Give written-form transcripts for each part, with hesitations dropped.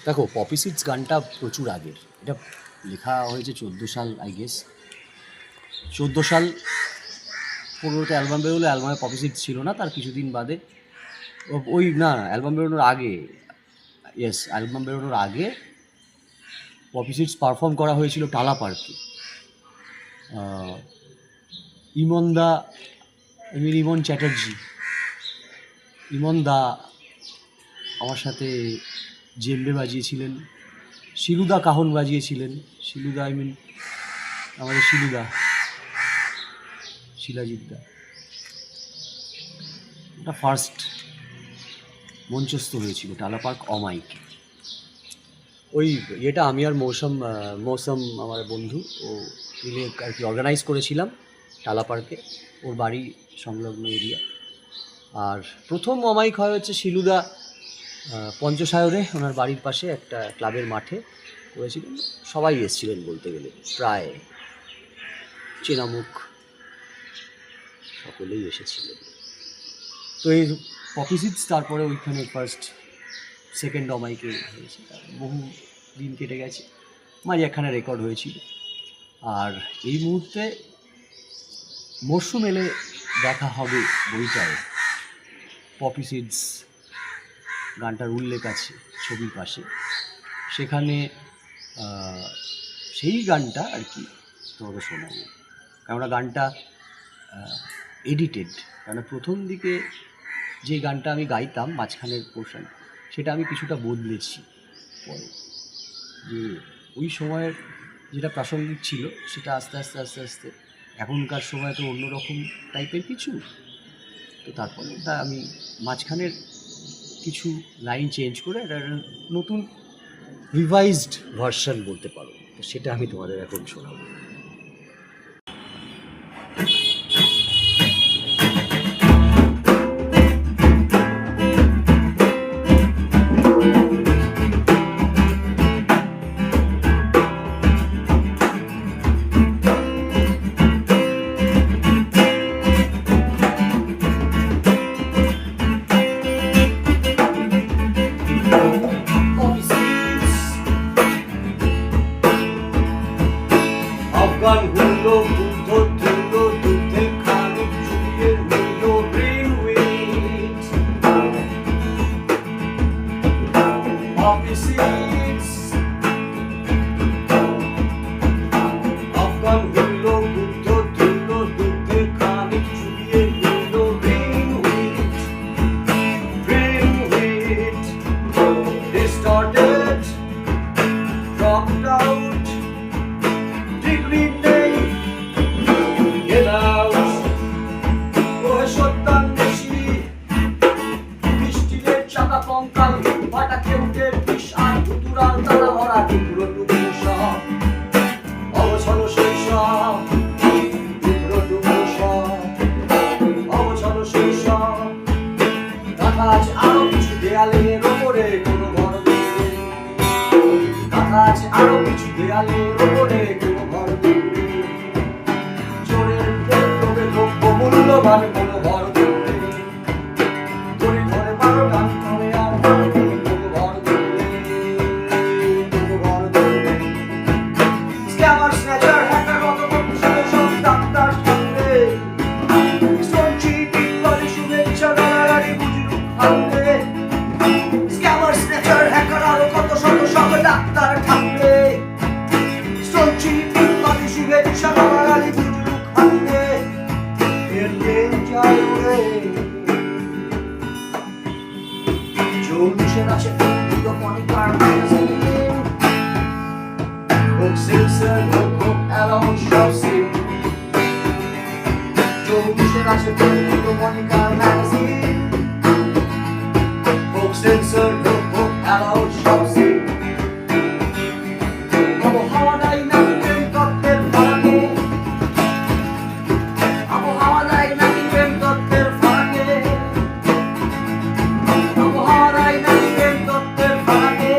দেখো, poppy seeds গানটা প্রচুর আগের। এটা লেখা হয়েছে 14 সাল, আই গেস 14 সাল। 15তে অ্যালবাম বেরোলো, অ্যালবামে পপি সিডস ছিল না, তার কিছুদিন বাদে ওই না, অ্যালবাম বেরোনোর আগে, ইয়েস অ্যালবাম বেরোনোর আগে পপি সিডস পারফর্ম করা হয়েছিল টালা পার্কে। ইমনদা, ইমন চ্যাটার্জি, ইমনদা আমার সাথে জেম্বে বাজিয়েছিলেন, শিলুদা কাহন বাজিয়েছিলেন। শিলুদা আমাদের শিলুদা, শিলাজিৎদা। এটা ফার্স্ট মঞ্চস্থ হয়েছিল টালা পার্ক অমাইকে। ওই এটা আমি আর মৌসম আমার বন্ধু ও মিলে আর কি অর্গানাইজ করেছিলাম টালা পার্কে, ওর বাড়ি সংলগ্ন এরিয়া। আর প্রথম অমাইক হয় হচ্ছে শিলুদা পঞ্চসায়রে, ওনার বাড়ির পাশে একটা ক্লাবের মাঠে করেছিলেন। সবাই এসেছিলেন বলতে গেলে, প্রায় চেনামুখ সকলেই এসেছিলেন। তো এই পপি সিডস তারপরে ওইখানে ফার্স্ট সেকেন্ড অমাইকে হয়েছে, বহু দিন কেটে গেছে, মাঝে একখানে রেকর্ড হয়েছিল। আর এই মুহূর্তে মরশুম এলে দেখা হবে বইটায় পপি সিডস গানটার উল্লেখ আছে ছবির পাশে। সেখানে সেই গানটা আর কি তোমাকে শোনাবো, কেননা গানটা এডিটেড। কেননা প্রথম দিকে যে গানটা আমি গাইতাম মাঝখানের পোর্শন, সেটা আমি কিছুটা বদলেছি পরে, যে ওই সময়ের যেটা প্রাসঙ্গিক ছিল সেটা আস্তে আস্তে আস্তে আস্তে এখনকার সময় তো অন্যরকম টাইপের কিছু। তো তারপরে ওটা আমি মাঝখানের কিছু লাইন চেঞ্জ করে একটা নতুন রিভাইজড ভার্সন বলতে পারো, তো সেটা আমি তোমাদের এখন শোনাবো। আফগান হলো বুদ্ধ ধুল দুধে খানিক চুবিয়ে নিল গ্রিনউইচ পপি সিডস। আফগান হলো বুদ্ধ ধুল দুধে খানিক চুবিয়ে নিল Greenwich They started, dropped out, degree day, get out. ওহে সত্যান বেশি বৃষ্টিদের চাকা কঙ্কাল ফাটা কেউটের বিষ আর ভুতুরার তালা ভরা টুকরো টুকরো সব অবছন্ন শৈশব, টুকরো টুকরো সব অবছন্ন শৈশব। রাখা আছে আরো কিছু দেয়ালের ওপরে কোনো ঘর দূরে, রাখা আছে আরো কিছু দেয়ালের ওপরে কোনো ঘর দূরে। চোরের লোভে দ্রব্য মূল্যবান কোনো ঘর দূরে, ধরে ধরে 12 গান করে আর ভারতে কোনো ঘর দূরে, কোনো ঘর দূরে। স্ক্যামার স্ন্যাচার হ্যাকার মতো বংশীয় সব ডাক্তার থাকবে, স্টোন চিটিং করে শুভেচ্ছা গালাগালি বুঝিরূপ থাকবে। স্ক্যামার স্ন্যাচার হ্যাকার আরো কত শত শত ডাক্তার থাকবে, স্টোন চিটিং করে শুভেচ্ছা গালাগালি বুঝিরূপ থাকবে। এর ডেঞ্জার উড়ে চৌবিশের আছে দুটো মনিকার ম্যাগাজিন, হোক সিলসের হোক অ্যালাউন সব সিল। চৌবিশের আছে দুটো মনিকার ম্যাগাজিন, হোক সিলসের হোক অ্যালাউন সব সিল। আবহাওয়া নাই নাকি প্রেম তত্ত্বের ফারাকে, আবহাওয়া নাই নাকি প্রেম তত্ত্বের ফারাকে, আবহাওয়া নাই নাকি প্রেম তত্ত্বের ফারাকে,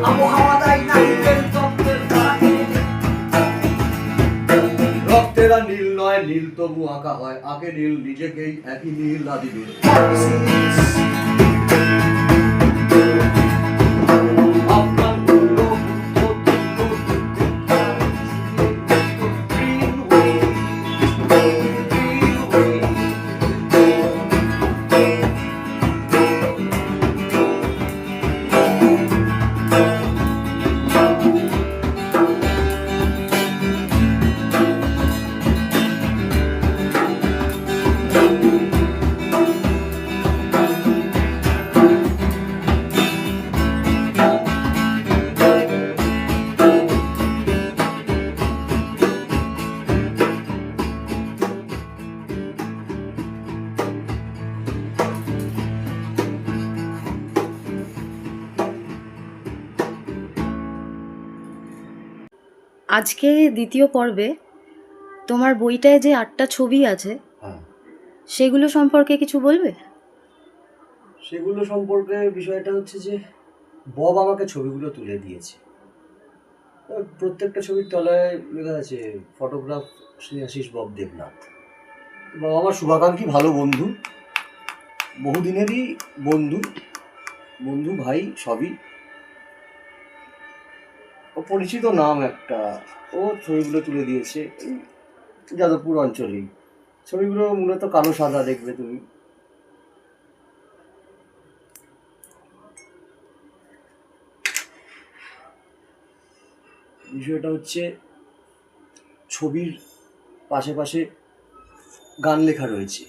আবহাওয়া নাই নাকি প্রেম তত্ত্বের ফারাকে। রক্তেরা নীল নয়, নীল তবু আঁকা হয়, আঁকে নীল নিজেকেই একই নীল আদি নীল। আজকে দ্বিতীয় পর্বে তোমার বইটায় যে 8টা ছবি আছে হ্যাঁ, সেগুলো সম্পর্কে কিছু বলবে? সেগুলো সম্পর্কে বিষয়টা হচ্ছে যে বব আমাকে ছবিগুলো তুলে দিয়েছে। প্রত্যেকটা ছবির তলায় লেখা আছে ফটোগ্রাফ শ্রেয়াশিস বব দেবনাথ। বাবা আমার শুভাকাঙ্ক্ষী, ভালো বন্ধু, বহুদিনেরই বন্ধু, বন্ধু ভাই সবই। ও পরিচিত নাম একটা, ও ছবিগুলো তুলে দিয়েছে এই যাদবপুর অঞ্চলেই। ছবিগুলো মূলত কালো সাদা, দেখবে তুমি। বিষয়টা হচ্ছে ছবির পাশে পাশে গান লেখা রয়েছে,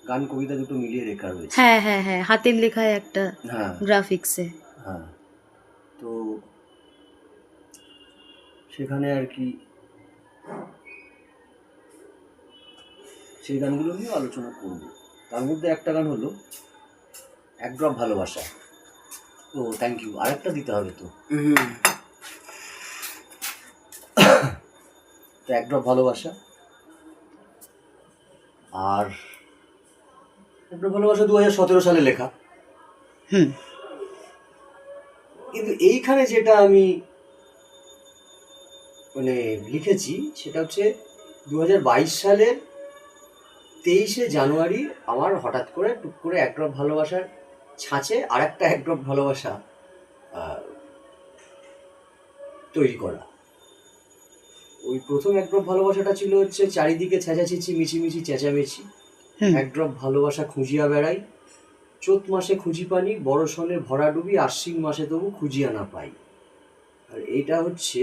গান কবিতা দুটো মিলিয়ে লেখা রয়েছে। হ্যাঁ হ্যাঁ হ্যাঁ, হাতের লেখায় একটা হ্যাঁ গ্রাফিক্সে। হ্যাঁ, তো সেখানে আর কি সেই গানগুলো নিয়ে আলোচনা করব। তার মধ্যে একটা গান হলো এক ড্রপ ভালোবাসা। ও থ্যাংক ইউ, আরেকটা দিতে হবে তো। তো এক ড্রপ ভালোবাসা, আর এক ড্রপ ভালোবাসা 2017 সালে লেখা। কিন্তু এইখানে যেটা আমি মানে লিখেছি সেটা হচ্ছে 2022 সালের 23শে জানুয়ারি আমার হঠাৎ করে টুক করে এক ড্রপ ভালোবাসার ছাঁচে আর একটা এক ড্রপ ভালোবাসা তৈরি করা। ওই প্রথম এক ড্রপ ভালোবাসাটা ছিল হচ্ছে চারিদিকে চেঁচাচেঁচি মিছিমিছি চেঁচামেচি, এক ড্রপ ভালোবাসা খুঁজিয়া বেড়াই, চৈত মাসে খুঁজি পানি, বড় সনে ভরা ডুবি, আশ্বিন মাসে তবু খুঁজিয়া না পাই। আর এটা হচ্ছে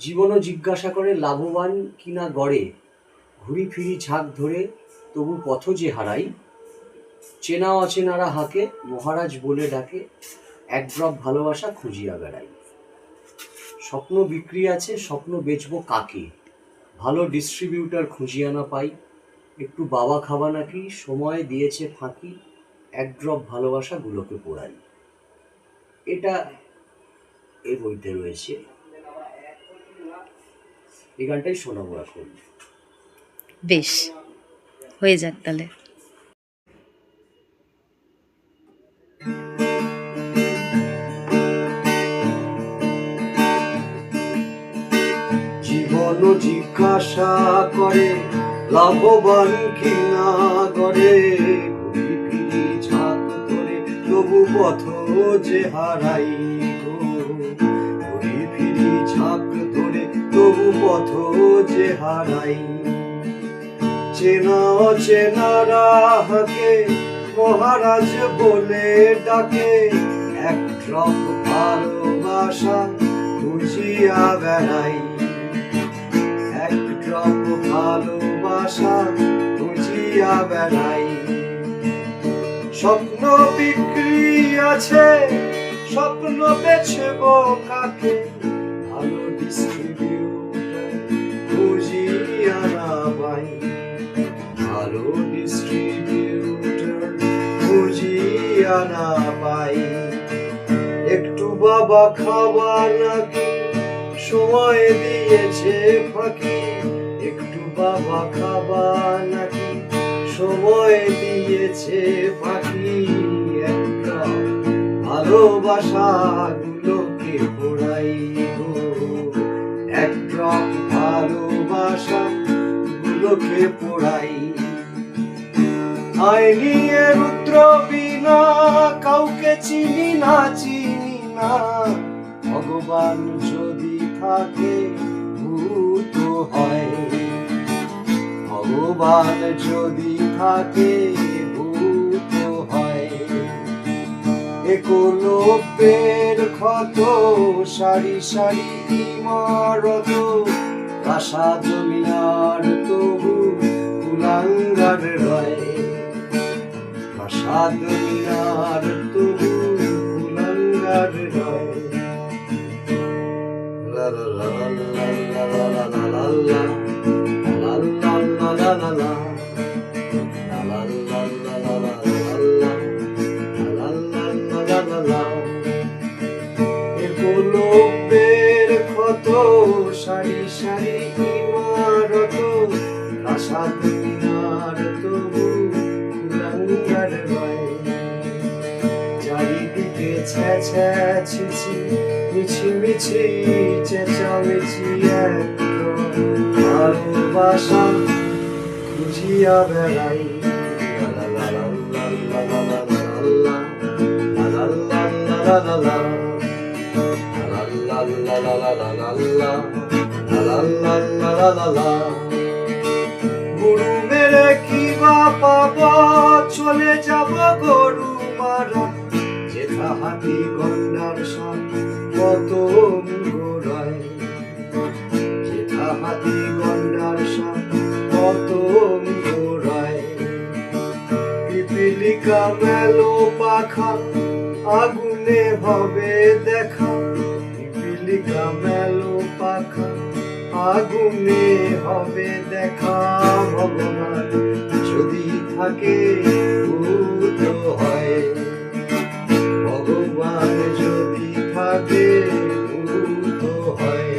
জীবনও জিজ্ঞাসা করে লাভবান কিনা গড়ে, ঘুরি ফিরি ঝাঁক ধরে তবু পথ যে হারাই, চেনা অচেনারা হাঁকে মহারাজ বলে ডাকে, এক ড্রপ ভালোবাসা খুঁজিয়া বেড়াই। স্বপ্ন বিক্রি আছে, স্বপ্ন বেচবো কাকে, ভালো ডিস্ট্রিবিউটার খুঁজিয়া না পাই, একটু বাবা খাবা নাকি, সময় দিয়েছে ফাঁকি, এক ড্রপ ভালোবাসা গুলোকে পোড়াই। এটা এই বইতে রয়েছে। এই গানটাই শোনাবো এখন। বেশ, হয়ে যাক তাহলে। জীবন জিজ্ঞাসা করে লাভবান কিনা করে, ঘুরি ফিরি ঝাঁক ধরে তবু পথ যে হারাই গো, ঘুরি ফিরি ঝাঁক ধরে তবু পথ যে হারাই, চেনা অচেনারা হাঁকে মহারাজ বলে ডাকে, এক ড্রপ ভালোবাসা খুঁজিয়া বেড়াই, এক ড্রপ ভালোবাসা খুঁজিয়া বেড়াই। স্বপ্ন বিক্রি আছে, স্বপ্ন বেচবো কাকে, ভালো ডিস্ট্রিবিউটর খুঁজিয়া না পাই, ভালো ডিস্ট্রিবিউটর খুঁজিয়া না পাই, একটু বাবা খাওয়া নাকি, সময় দিয়েছে ফাঁকি, একটু বাবা খাবা নাকি, সময় দিয়েছে ফাঁকি, একটা ভালোবাসা গুলোকে পোড়াই গো, এক ড্রপ ভালোবাসা গুলোকে পোড়াই। আইনি রুদ্র বিনা কাউকে চিনি না, ভগবান যদি থাকে ভূত হয়, ভগবান যদি থাকে ভূত হয়, একলব্যের ক্ষত সারি সারি ইমারত, প্রাসাদ মিনার তবু কুলাঙ্গার রয়, প্রাসাদ মিনার তবু কুলাঙ্গার রয়। La la la la la la la la la la la la la la la la একলব্যের সারি সারি ইমারত প্রাসাদ মিনার তবু কুলাঙ্গার রয় চারিদিকে ছ্যা ছিছি মিছি মিছি চেঁচামেচি এক ভালোবাসা খুঁজিয়া বেড়াই লা লা লা লা লা লা লা লা লা লা লা লা গুরু মেরে কি বা পাব চলে যাব গরু মারা যেথা হাতি গন্ডার সাপ কত গোড়ায় যেথা হাতি গন্ডার সাপ কত গোড়ায় পিপিলিকা মেলো পাখা আগুনে হবে দেখা পিপিলিকা মেলো পাখা আগুনে হবে দেখা ভগবান যদি থাকে ভূত হয় ভগবান যদি থাকে ভূত হয়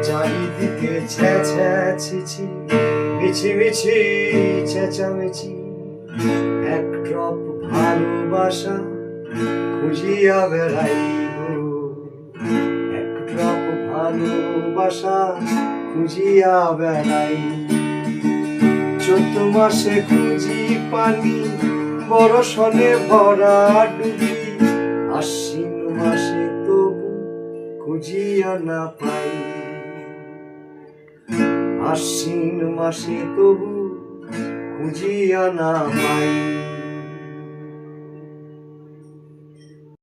চারিদিকে ছ্যা ছিছি মিছি মিছি চেঁচামেচি এক ড্রপ ভালোবাসা খুঁজিয়া বেড়াই গো এক ড্রপ ভালোবাসা খুঁজিয়া বেড়াই 14 মাসে খুঁজি পানি বরষণে ভরা ডুবি আশ্বিন মাসে তবু খুঁজিয়া না পাই আশ্বিন মাসে তবু খুঁজিয়া না পাই